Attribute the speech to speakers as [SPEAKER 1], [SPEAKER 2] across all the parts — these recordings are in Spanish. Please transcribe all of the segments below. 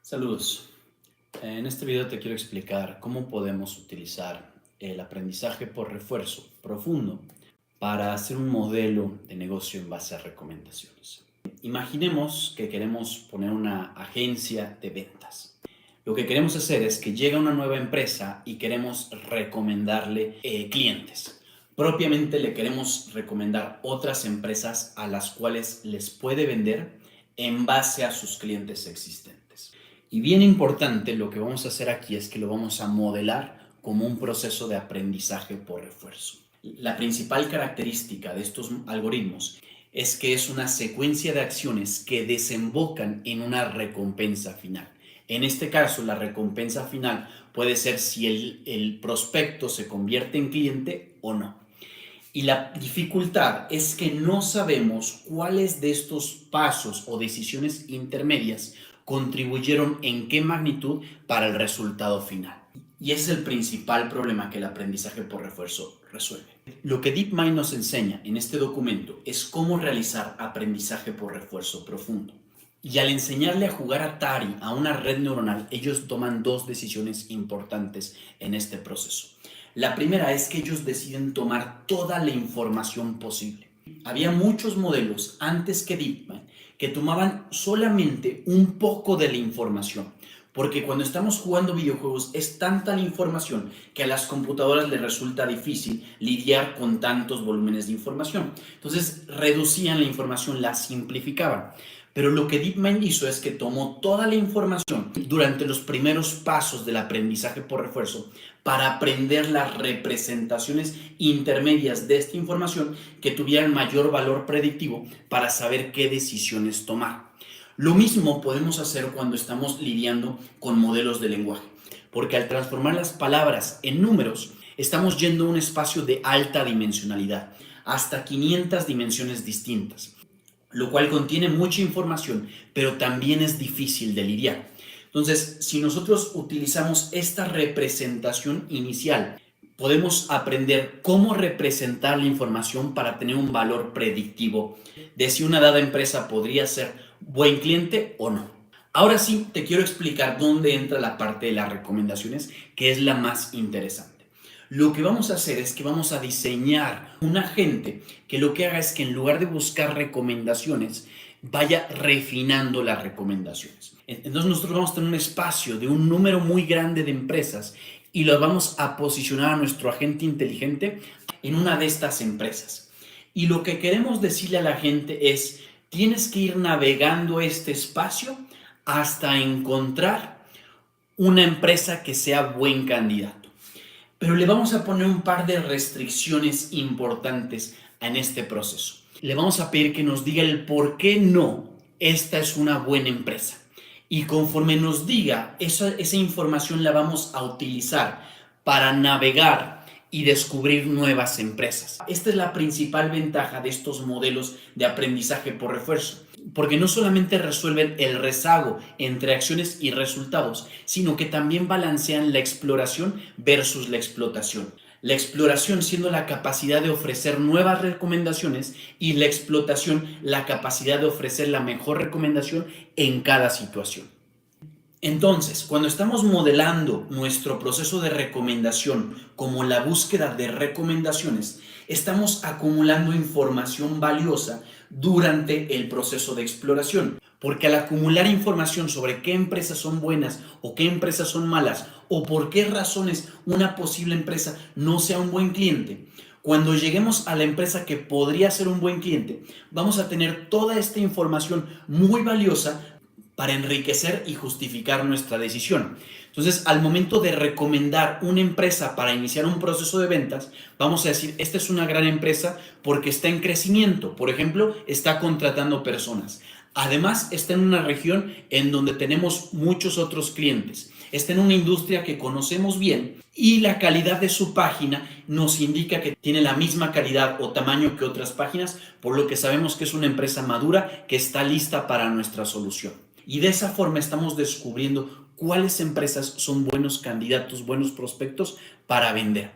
[SPEAKER 1] Saludos. En este video te quiero explicar cómo podemos utilizar el aprendizaje por refuerzo profundo para hacer un modelo de negocio en base a recomendaciones. Imaginemos que queremos poner una agencia de ventas. Lo que queremos hacer es que llega una nueva empresa y queremos recomendarle clientes. Propiamente le queremos recomendar otras empresas a las cuales les puede vender en base a sus clientes existentes. Y bien importante, lo que vamos a hacer aquí es que lo vamos a modelar como un proceso de aprendizaje por refuerzo. La principal característica de estos algoritmos es que es una secuencia de acciones que desembocan en una recompensa final. En este caso, la recompensa final puede ser si el prospecto se convierte en cliente o no. Y la dificultad es que no sabemos cuáles de estos pasos o decisiones intermedias contribuyeron en qué magnitud para el resultado final. Y ese es el principal problema que el aprendizaje por refuerzo resuelve. Lo que DeepMind nos enseña en este documento es cómo realizar aprendizaje por refuerzo profundo. Y al enseñarle a jugar Atari a una red neuronal, ellos toman dos decisiones importantes en este proceso. La primera es que ellos deciden tomar toda la información posible. Había muchos modelos antes que DeepMind que tomaban solamente un poco de la información, porque cuando estamos jugando videojuegos es tanta la información que a las computadoras les resulta difícil lidiar con tantos volúmenes de información. Entonces reducían la información, la simplificaban. Pero lo que DeepMind hizo es que tomó toda la información durante los primeros pasos del aprendizaje por refuerzo para aprender las representaciones intermedias de esta información que tuvieran mayor valor predictivo para saber qué decisiones tomar. Lo mismo podemos hacer cuando estamos lidiando con modelos de lenguaje, porque al transformar las palabras en números, estamos yendo a un espacio de alta dimensionalidad, hasta 500 dimensiones distintas, lo cual contiene mucha información, pero también es difícil de lidiar. Entonces, si nosotros utilizamos esta representación inicial, podemos aprender cómo representar la información para tener un valor predictivo de si una dada empresa podría ser buen cliente o no. Ahora sí, te quiero explicar dónde entra la parte de las recomendaciones, que es la más interesante. Lo que vamos a hacer es que vamos a diseñar un agente que lo que haga es que en lugar de buscar recomendaciones, vaya refinando las recomendaciones. Entonces nosotros vamos a tener un espacio de un número muy grande de empresas y los vamos a posicionar a nuestro agente inteligente en una de estas empresas. Y lo que queremos decirle a la gente es, tienes que ir navegando este espacio hasta encontrar una empresa que sea buen candidato. Pero le vamos a poner un par de restricciones importantes en este proceso. Le vamos a pedir que nos diga el por qué no esta es una buena empresa. Y conforme nos diga, esa información la vamos a utilizar para navegar y descubrir nuevas empresas. Esta es la principal ventaja de estos modelos de aprendizaje por refuerzo, porque no solamente resuelven el rezago entre acciones y resultados, sino que también balancean la exploración versus la explotación. La exploración siendo la capacidad de ofrecer nuevas recomendaciones y la explotación la capacidad de ofrecer la mejor recomendación en cada situación. Entonces, cuando estamos modelando nuestro proceso de recomendación como la búsqueda de recomendaciones, estamos acumulando información valiosa durante el proceso de exploración. Porque al acumular información sobre qué empresas son buenas o qué empresas son malas o por qué razones una posible empresa no sea un buen cliente, cuando lleguemos a la empresa que podría ser un buen cliente, vamos a tener toda esta información muy valiosa para enriquecer y justificar nuestra decisión. Entonces, al momento de recomendar una empresa para iniciar un proceso de ventas, vamos a decir, esta es una gran empresa porque está en crecimiento. Por ejemplo, está contratando personas. Además, está en una región en donde tenemos muchos otros clientes. Está en una industria que conocemos bien y la calidad de su página nos indica que tiene la misma calidad o tamaño que otras páginas, por lo que sabemos que es una empresa madura que está lista para nuestra solución. Y de esa forma estamos descubriendo cuáles empresas son buenos candidatos, buenos prospectos para vender.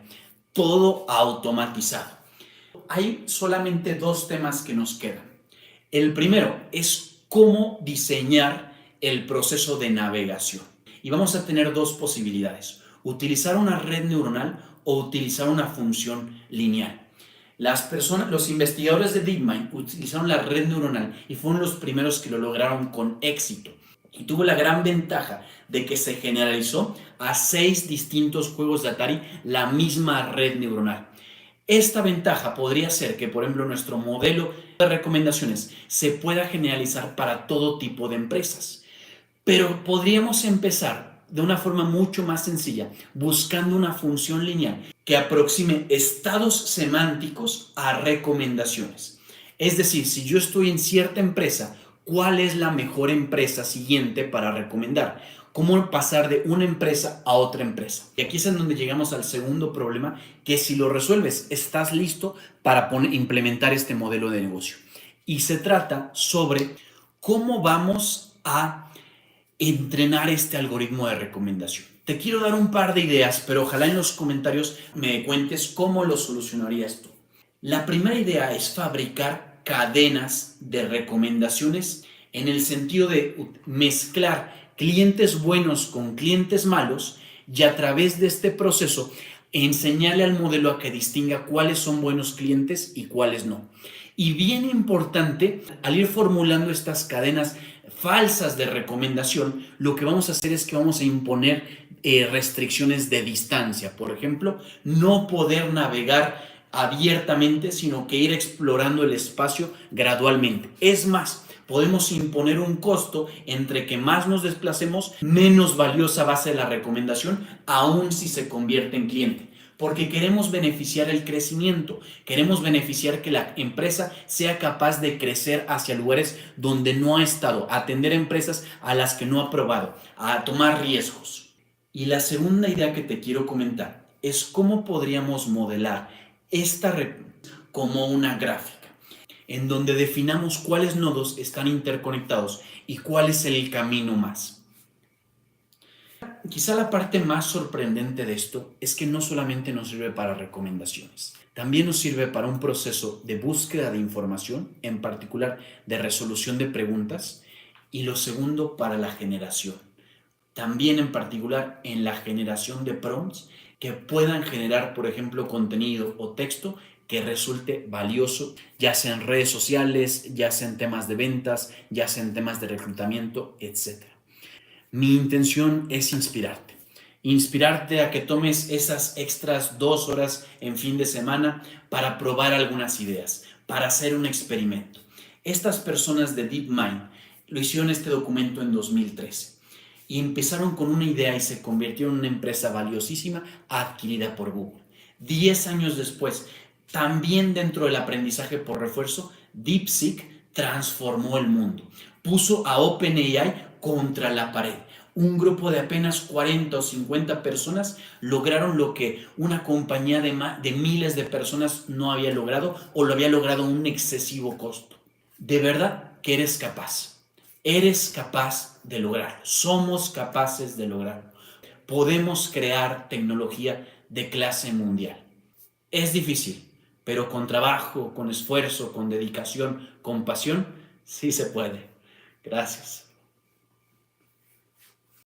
[SPEAKER 1] Todo automatizado. Hay solamente dos temas que nos quedan. El primero es cómo diseñar el proceso de navegación. Y vamos a tener dos posibilidades: utilizar una red neuronal o utilizar una función lineal. Los investigadores de DeepMind utilizaron la red neuronal y fueron los primeros que lo lograron con éxito. Y tuvo la gran ventaja de que se generalizó a 6 distintos juegos de Atari la misma red neuronal. Esta ventaja podría ser que, por ejemplo, nuestro modelo de recomendaciones se pueda generalizar para todo tipo de empresas. Pero podríamos empezar de una forma mucho más sencilla, buscando una función lineal que aproxime estados semánticos a recomendaciones. Es decir, si yo estoy en cierta empresa, ¿cuál es la mejor empresa siguiente para recomendar? ¿Cómo pasar de una empresa a otra empresa? Y aquí es en donde llegamos al segundo problema, que si lo resuelves, estás listo para implementar este modelo de negocio. Y se trata sobre cómo vamos a entrenar este algoritmo de recomendación. Te quiero dar un par de ideas, pero ojalá en los comentarios me cuentes cómo lo solucionarías tú. La primera idea es fabricar cadenas de recomendaciones en el sentido de mezclar clientes buenos con clientes malos y a través de este proceso enseñarle al modelo a que distinga cuáles son buenos clientes y cuáles no. Y bien importante, al ir formulando estas cadenas falsas de recomendación, lo que vamos a hacer es que vamos a imponer restricciones de distancia. Por ejemplo, no poder navegar abiertamente, sino que ir explorando el espacio gradualmente. Es más, podemos imponer un costo entre que más nos desplacemos, menos valiosa va a ser la recomendación, aun si se convierte en cliente. Porque queremos beneficiar el crecimiento, queremos beneficiar que la empresa sea capaz de crecer hacia lugares donde no ha estado, a atender empresas a las que no ha probado, a tomar riesgos. Y la segunda idea que te quiero comentar es cómo podríamos modelar esta como una gráfica, en donde definamos cuáles nodos están interconectados y cuál es el camino más. Quizá la parte más sorprendente de esto es que no solamente nos sirve para recomendaciones, también nos sirve para un proceso de búsqueda de información, en particular de resolución de preguntas, y lo segundo, para la generación. También en particular en la generación de prompts que puedan generar, por ejemplo, contenido o texto que resulte valioso, ya sea en redes sociales, ya sea en temas de ventas, ya sea en temas de reclutamiento, etc. Mi intención es inspirarte a que tomes esas extras 2 horas en fin de semana para probar algunas ideas, para hacer un experimento. Estas personas de DeepMind lo hicieron este documento en 2013 y empezaron con una idea y se convirtieron en una empresa valiosísima adquirida por Google. 10 años después, también dentro del aprendizaje por refuerzo, DeepSeek transformó el mundo. Puso a OpenAI contra la pared. Un grupo de apenas 40 o 50 personas lograron lo que una compañía de miles de personas no había logrado o lo había logrado a un excesivo costo. De verdad que eres capaz. Eres capaz de lograrlo. Somos capaces de lograrlo. Podemos crear tecnología de clase mundial. Es difícil, pero con trabajo, con esfuerzo, con dedicación, con pasión, sí se puede. Gracias.